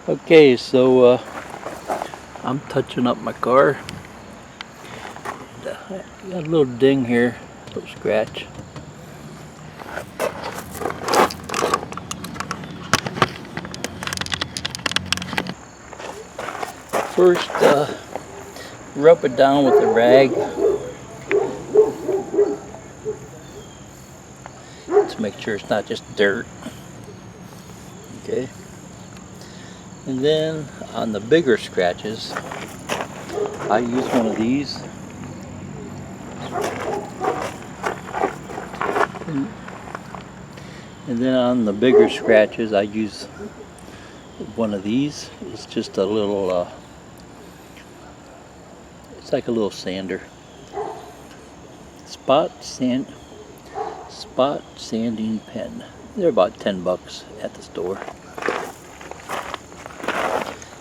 Okay, so I'm touching up my car. Got a little ding here, a little scratch. First, rub it down with a rag to make sure it's not just dirt. Okay. And then on the bigger scratches, I use one of these. And then on the bigger scratches, I use one of these. It's just a little, it's like a little sander. Spot sanding pen. They're about 10 bucks at the store.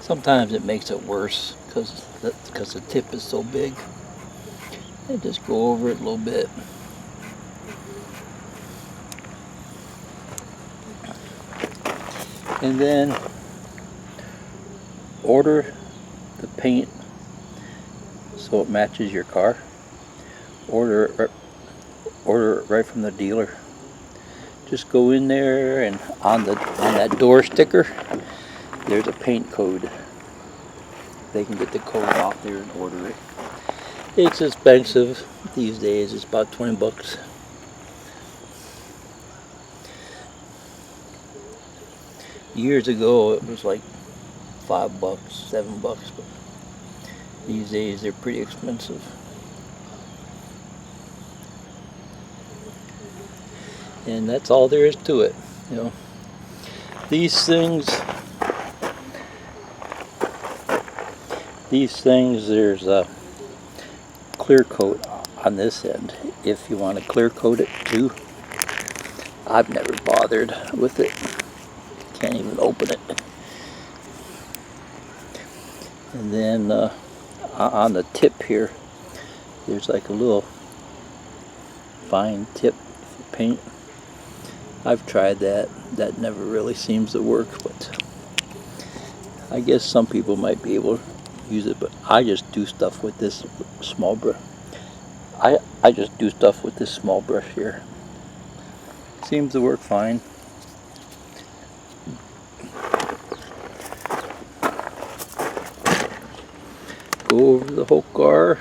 Sometimes it makes it worse because the tip is so big. And just go over it a little bit. And then order the paint so it matches your car. Order it right from the dealer. Just go in there, and on that door sticker, there's a paint code. They can get the code off there and order it. It's expensive these days. It's about 20 bucks. Years ago, it was like 5 bucks, 7 bucks, but these days they're pretty expensive. And that's all there is to it, you know. These things, there's a clear coat on this end if you want to clear coat it too. I've never bothered with it. Can't even open it. And then on the tip here, there's like a little fine tip for paint. I've tried that. That never really seems to work, but I guess some people might be able to use it, but I just do stuff with this small brush. I just do stuff with this small brush here. Seems to work fine. Go over the whole car.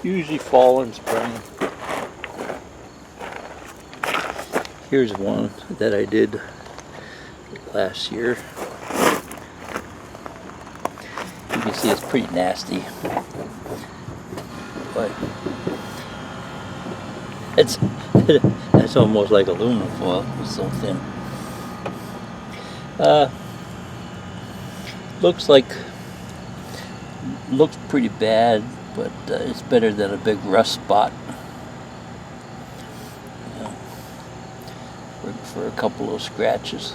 Usually fall and spring. Here's one that I did last year. You can see it's pretty nasty, but it's almost like aluminum foil. It's so thin. Looks pretty bad, but it's better than a big rust spot. For a couple of scratches.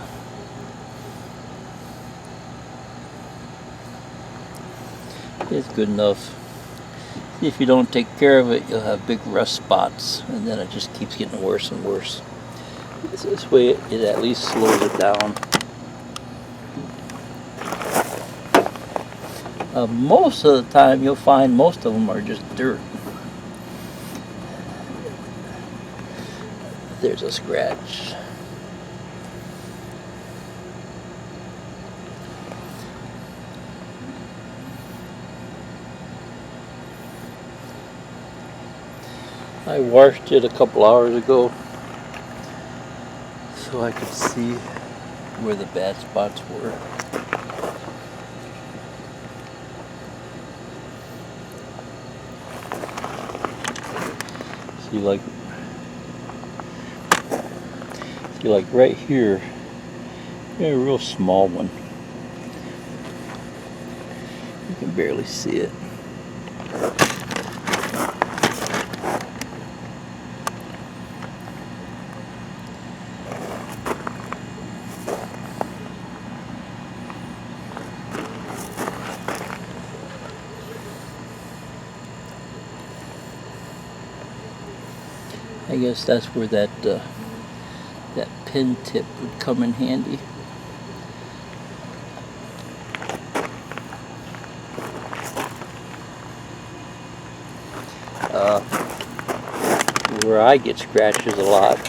It's good enough. If you don't take care of it, you'll have big rust spots, and then it just keeps getting worse and worse. This way it at least slows it down. Most of the time you'll find most of them are just dirt. There's a scratch. I washed it a couple hours ago so I could see where the bad spots were. See, like right here, a real small one. You can barely see it. I guess that's where that pin tip would come in handy. Where I get scratches a lot,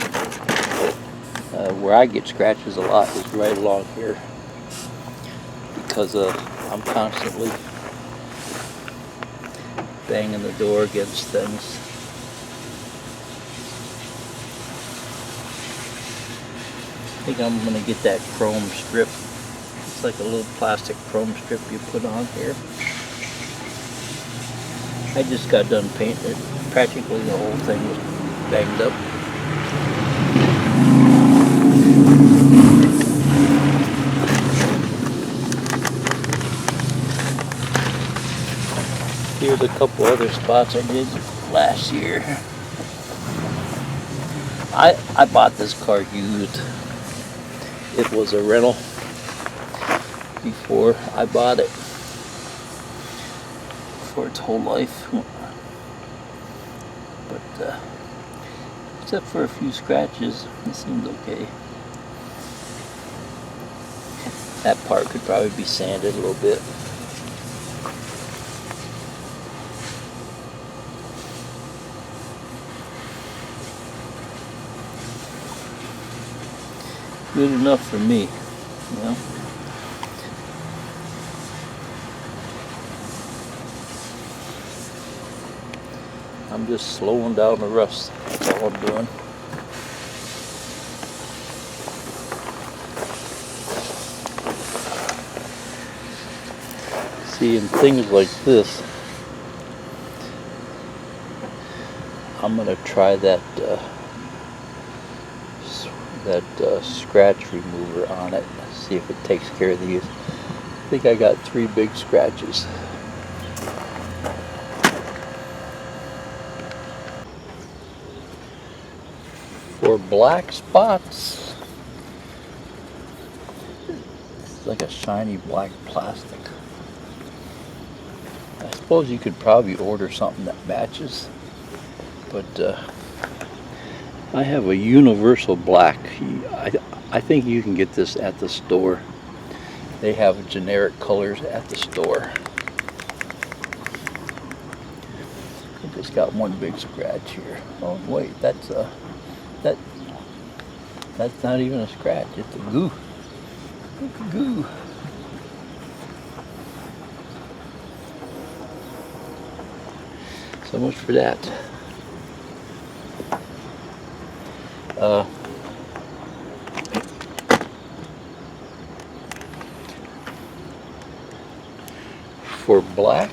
is right along here, because I'm constantly banging the door against things. I think I'm gonna get that chrome strip. It's like a little plastic chrome strip you put on here. I just got done painting it. Practically the whole thing was banged up. Here's a couple other spots I did last year. I bought this car used. It was a rental before I bought it, for its whole life. But except for a few scratches, it seemed okay. That part could probably be sanded a little bit. Good enough for me, you know. I'm just slowing down the rust. That's all I'm doing. See, in things like this, I'm gonna try that scratch remover on it. See if it takes care of these. I think I got 3 big scratches. For black spots, it's like a shiny black plastic. I suppose you could probably order something that matches, but I have a universal black. I think you can get this at the store. They have generic colors at the store. I just got one big scratch here. Oh wait, that's not even a scratch. It's a goo. It's a goo. So much for that. For black,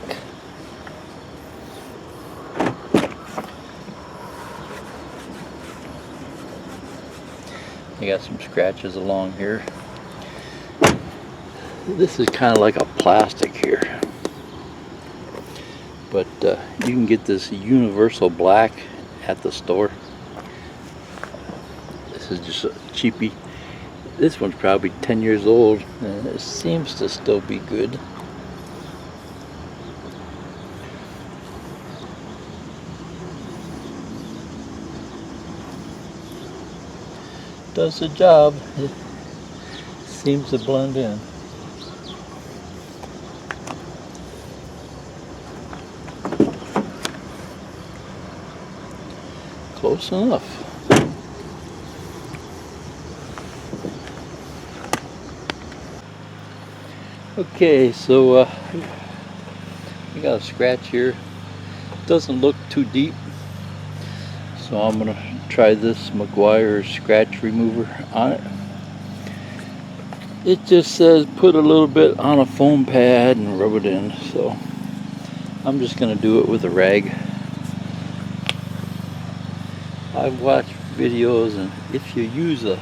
I got some scratches along here. This is kind of like a plastic here, but you can get this universal black at the store. This is just a cheapie. This one's probably 10 years old, and it seems to still be good. Does the job. It seems to blend in. Close enough. Okay, so I got a scratch here. Doesn't look too deep, so I'm gonna try this Meguiar scratch remover on it. It just says put a little bit on a foam pad and rub it in, so I'm just gonna do it with a rag. I've watched videos, and if you use a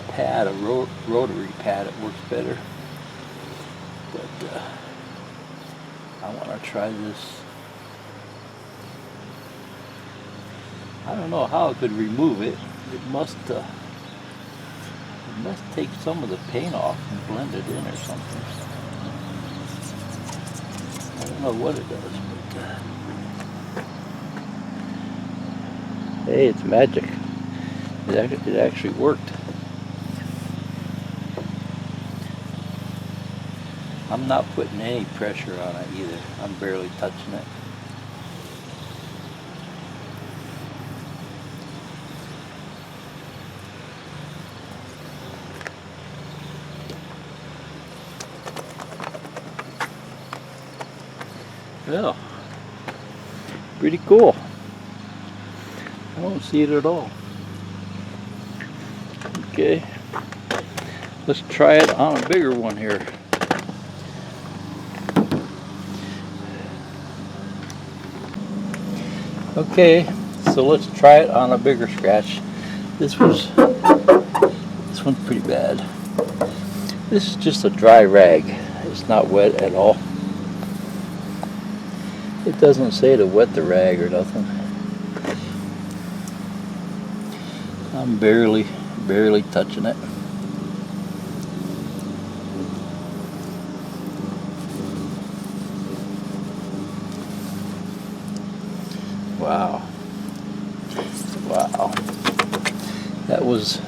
pad, a rotary pad, it works better. But I want to try this. I don't know how I could remove it. It must take some of the paint off and blend it in or something. I don't know what it does, but hey, it's magic. It actually worked. I'm not putting any pressure on it either. I'm barely touching it. Yeah, pretty cool. I don't see it at all. Okay, let's try it on a bigger one here. Okay, so let's try it on a bigger scratch. This one's pretty bad. This is just a dry rag. It's not wet at all. It doesn't say to wet the rag or nothing. I'm barely touching it. Wow. Wow. That was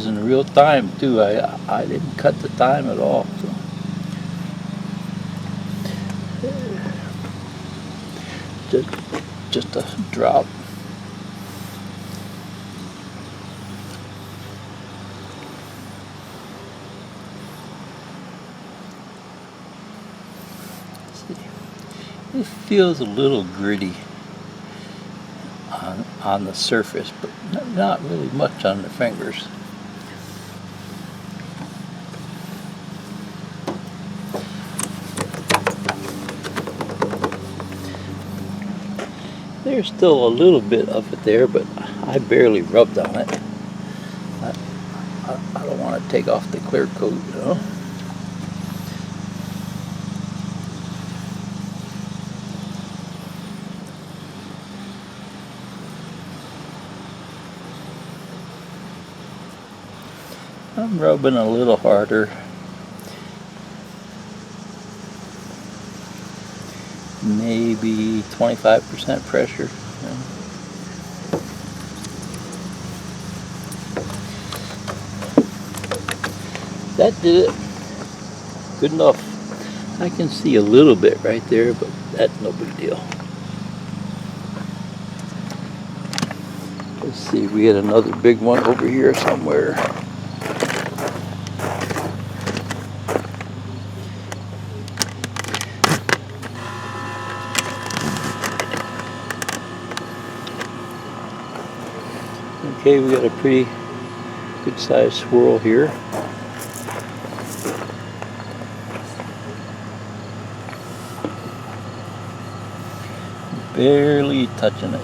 in real time too. I didn't cut the time at all. So. Just a drop. See, it feels a little gritty on the surface, but not really much on the fingers. There's still a little bit of it there, but I barely rubbed on it. I don't want to take off the clear coat, you know. I'm rubbing a little harder. Maybe 25% pressure. That did it. Good enough. I can see a little bit right there, but that's no big deal. Let's see, we had another big one over here somewhere. Okay, we got a pretty good sized swirl here. Barely touching it.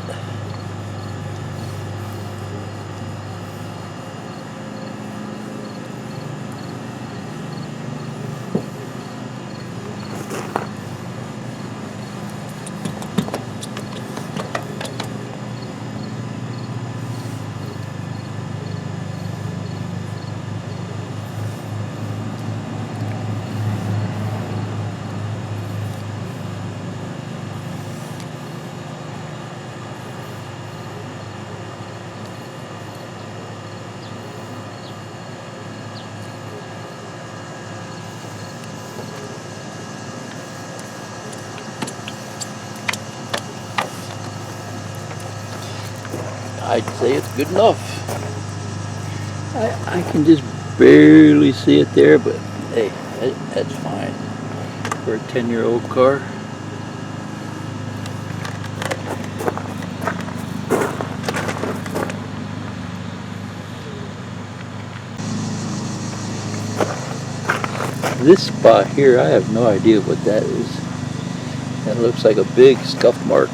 I'd say it's good enough. I can just barely see it there, but hey, that's fine for a 10-year-old car. This spot here, I have no idea what that is. It looks like a big scuff mark.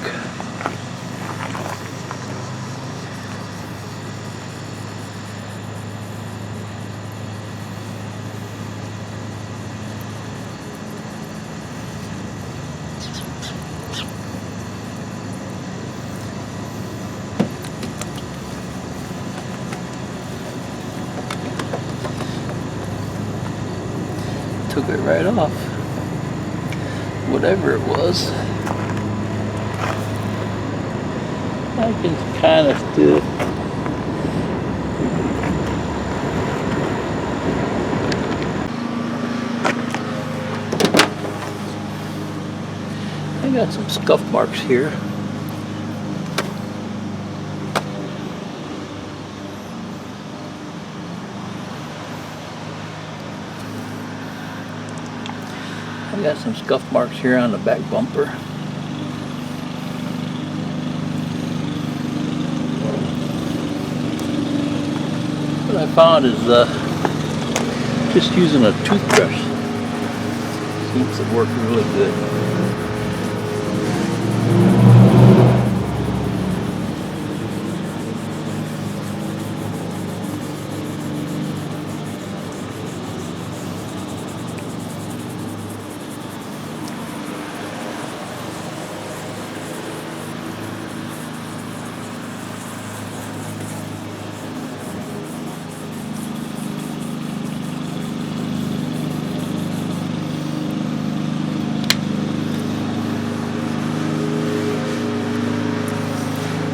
Took it right off. Whatever it was. I can kind of still. I got some scuff marks here. I got some scuff marks here on the back bumper. found is just using a toothbrush seems to work really good.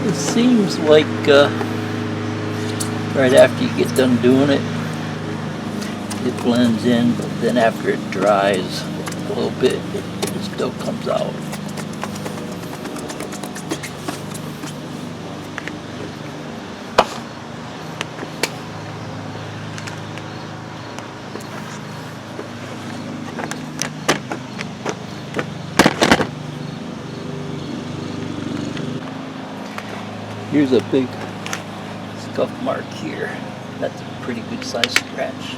It seems like right after you get done doing it, it blends in, but then after it dries a little bit, it still comes out. Here's a big scuff mark here. That's a pretty good size scratch.